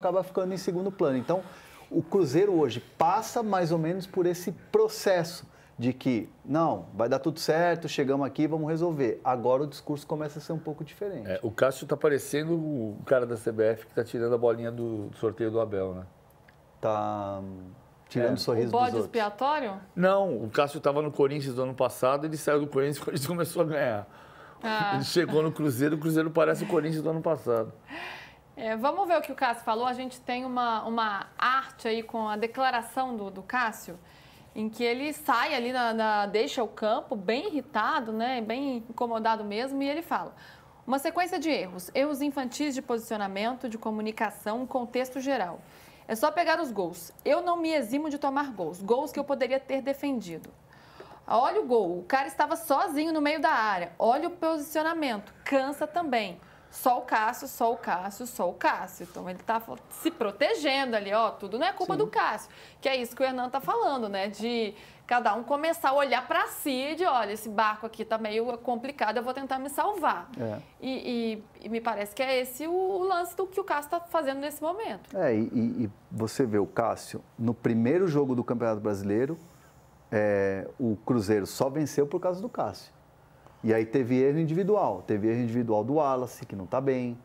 acaba ficando em segundo plano. Então, o Cruzeiro hoje passa mais ou menos por esse processo de que, não, vai dar tudo certo, chegamos aqui, vamos resolver. Agora o discurso começa a ser um pouco diferente. O Cássio está parecendo o cara da CBF que está tirando a bolinha do sorteio do Abel, né? Tá tirando o sorriso dos outros. O bode expiatório? Não, o Cássio estava no Corinthians do ano passado, ele saiu do Corinthians e o Corinthians começou a ganhar. Ele chegou no Cruzeiro, o Cruzeiro parece o Corinthians do ano passado. Vamos ver o que o Cássio falou. A gente tem uma arte aí com a declaração do Cássio, em que ele sai ali, deixa o campo bem irritado, né, bem incomodado mesmo, e ele fala: uma sequência de erros infantis de posicionamento, de comunicação, um contexto geral. É só pegar os gols. Eu não me eximo de tomar gols que eu poderia ter defendido. Olha o gol, o cara estava sozinho no meio da área. Olha o posicionamento, cansa também. Só o Cássio, só o Cássio, só o Cássio. Então, ele está se protegendo ali, ó. Tudo não é culpa do Cássio. Que é isso que o Hernan está falando, né? De cada um começar a olhar para si e de, olha, esse barco aqui está meio complicado, eu vou tentar me salvar. E me parece que é esse o lance do que o Cássio está fazendo nesse momento. E você vê o Cássio, no primeiro jogo do Campeonato Brasileiro, o Cruzeiro só venceu por causa do Cássio. E aí teve erro individual do Wallace, que não está bem,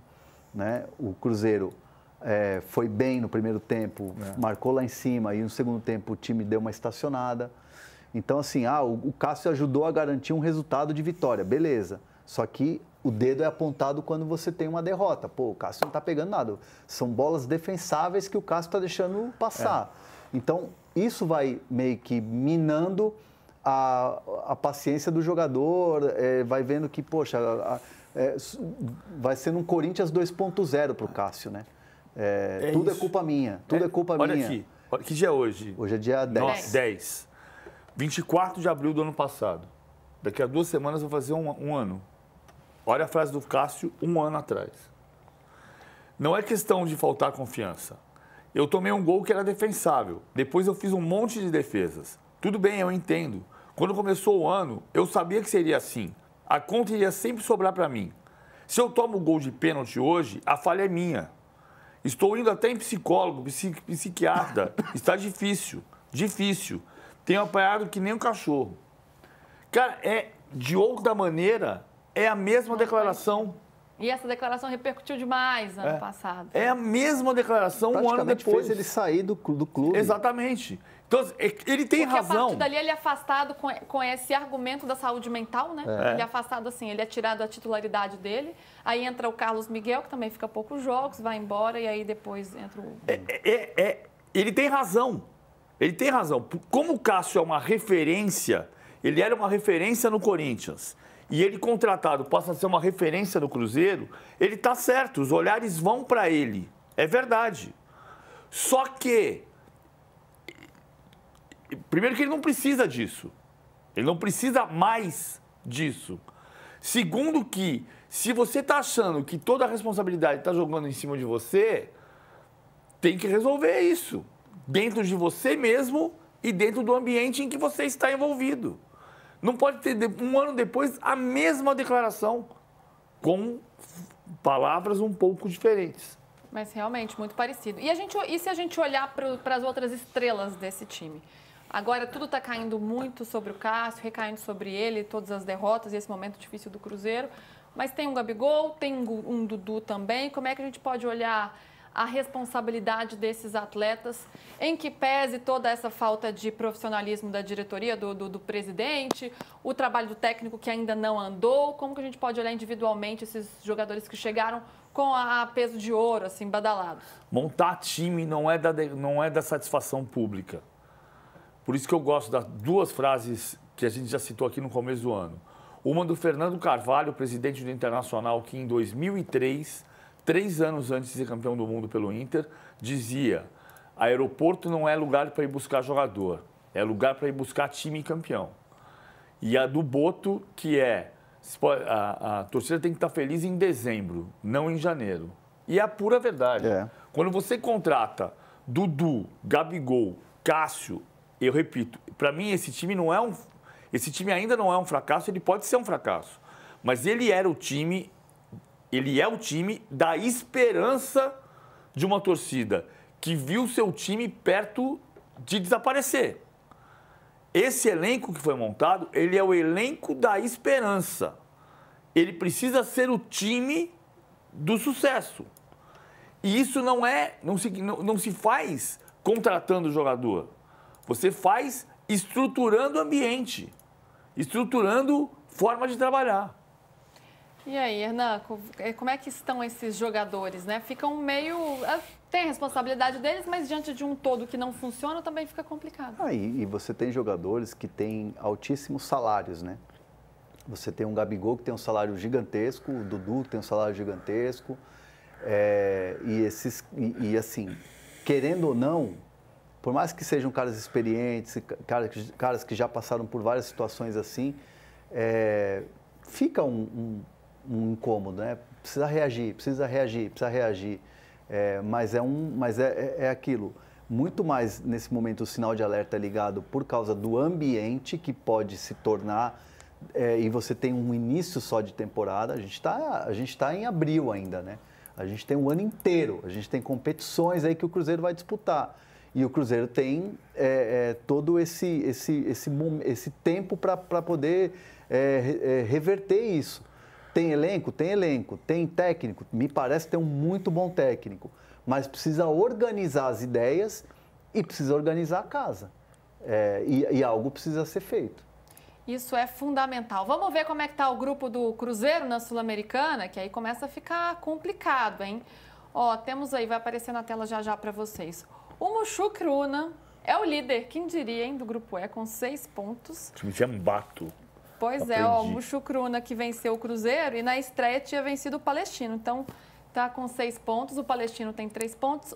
né? O Cruzeiro foi bem no primeiro tempo, marcou lá em cima, e no segundo tempo o time deu uma estacionada. Então, assim, o Cássio ajudou a garantir um resultado de vitória, beleza. Só que o dedo é apontado quando você tem uma derrota. Pô, o Cássio não está pegando nada. São bolas defensáveis que o Cássio está deixando passar. Então, isso vai meio que minando a paciência do jogador, vai vendo que, poxa, vai sendo um Corinthians 2.0 para o Cássio, né? Tudo é culpa minha, tudo é culpa minha. Olha aqui, que dia é hoje? Hoje é dia 10. 10. 24 de abril do ano passado. Daqui a 2 semanas eu vou fazer um ano. Olha a frase do Cássio 1 ano atrás. Não é questão de faltar confiança. Eu tomei um gol que era defensável. Depois eu fiz um monte de defesas. Tudo bem, eu entendo. Quando começou o ano, eu sabia que seria assim. A conta iria sempre sobrar para mim. Se eu tomo o gol de pênalti hoje, a falha é minha. Estou indo até em psicólogo, psiquiatra. Está difícil. Tenho apanhado que nem um cachorro. Cara, de outra maneira, é a mesma declaração. E essa declaração repercutiu demais ano passado. É a mesma declaração um ano depois. Fez ele sair do clube. Exatamente. Então, ele tem razão. Porque a partir dali ele é afastado com esse argumento da saúde mental, né? Ele é afastado assim, ele é tirado a titularidade dele. Aí entra o Carlos Miguel, que também fica poucos jogos, vai embora e aí depois entra o... Ele tem razão. Ele tem razão. Como o Cássio é uma referência, ele era uma referência no Corinthians, e ele contratado passa a ser uma referência no Cruzeiro, ele está certo, os olhares vão para ele. É verdade. Só que, primeiro que ele não precisa disso. Ele não precisa mais disso. Segundo que, se você está achando que toda a responsabilidade está jogando em cima de você, tem que resolver isso. Dentro de você mesmo e dentro do ambiente em que você está envolvido. Não pode ter, um ano depois, a mesma declaração, com palavras um pouco diferentes. Mas realmente, muito parecido. E se a gente olhar para as outras estrelas desse time? Agora tudo está caindo muito sobre o Cássio, recaindo sobre ele, todas as derrotas e esse momento difícil do Cruzeiro. Mas tem um Gabigol, tem um Dudu também. Como é que a gente pode olhar a responsabilidade desses atletas, em que pese toda essa falta de profissionalismo da diretoria, do presidente, o trabalho do técnico que ainda não andou? Como que a gente pode olhar individualmente esses jogadores que chegaram com a peso de ouro, assim, badalados? Montar time não é da satisfação pública. Por isso que eu gosto das 2 frases que a gente já citou aqui no começo do ano. Uma do Fernando Carvalho, presidente do Internacional, que em 2003... 3 anos antes de ser campeão do mundo pelo Inter, dizia: aeroporto não é lugar para ir buscar jogador, é lugar para ir buscar time campeão. E a do Boto, que a torcida tem que estar feliz em dezembro, não em janeiro. E é a pura verdade. Quando você contrata Dudu, Gabigol, Cássio, eu repito, para mim esse time ainda não é um fracasso, ele pode ser um fracasso, mas ele é o time da esperança de uma torcida que viu seu time perto de desaparecer. Esse elenco que foi montado, ele é o elenco da esperança. Ele precisa ser o time do sucesso. E isso não se faz contratando o jogador. Você faz estruturando o ambiente, estruturando forma de trabalhar. E aí, Hernan, como é que estão esses jogadores, né? Ficam meio... Tem a responsabilidade deles, mas diante de um todo que não funciona, também fica complicado. E você tem jogadores que têm altíssimos salários, né? Você tem um Gabigol que tem um salário gigantesco, o Dudu que tem um salário gigantesco. Assim, querendo ou não, por mais que sejam caras experientes, caras que já passaram por várias situações assim, fica um incômodo, né? Precisa reagir. Mas é aquilo. Muito mais nesse momento o sinal de alerta é ligado por causa do ambiente que pode se tornar. E você tem um início só de temporada. A gente tá em abril ainda, né? A gente tem um ano inteiro. A gente tem competições aí que o Cruzeiro vai disputar. E o Cruzeiro tem todo esse tempo para poder reverter isso. Tem elenco? Tem elenco. Tem técnico? Me parece ter um muito bom técnico. Mas precisa organizar as ideias e precisa organizar a casa. E algo precisa ser feito. Isso é fundamental. Vamos ver como é que está o grupo do Cruzeiro na Sul-Americana, que aí começa a ficar complicado, hein? Ó, temos aí, vai aparecer na tela já para vocês. O Mushu Cruna é o líder, quem diria, hein, do grupo E, com 6 pontos. O time tinha um bato. Pois é, ó, o Mushu Cruna que venceu o Cruzeiro e na estreia tinha vencido o Palestino. Então, tá com 6 pontos, o Palestino tem 3 pontos,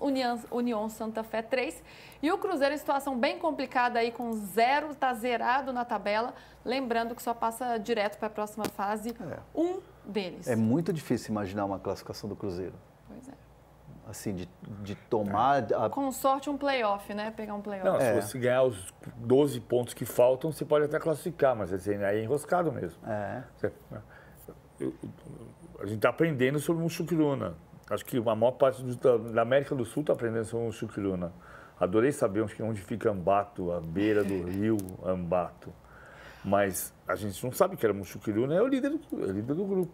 União Santa Fé 3. E o Cruzeiro em situação bem complicada aí, com 0, tá zerado na tabela. Lembrando que só passa direto para a próxima fase um deles. É muito difícil imaginar uma classificação do Cruzeiro. Pois é. Assim, de tomar... Com sorte, um playoff, né? Pegar um playoff. Não, se você ganhar os 12 pontos que faltam, você pode até classificar, mas aí é enroscado mesmo. A gente está aprendendo sobre o Mushu Cruna. Acho que a maior parte da América do Sul está aprendendo sobre o Mushu Cruna. Adorei saber onde fica Ambato, a beira do rio Ambato. Mas a gente não sabe que era o Mushu Cruna, é o líder do grupo.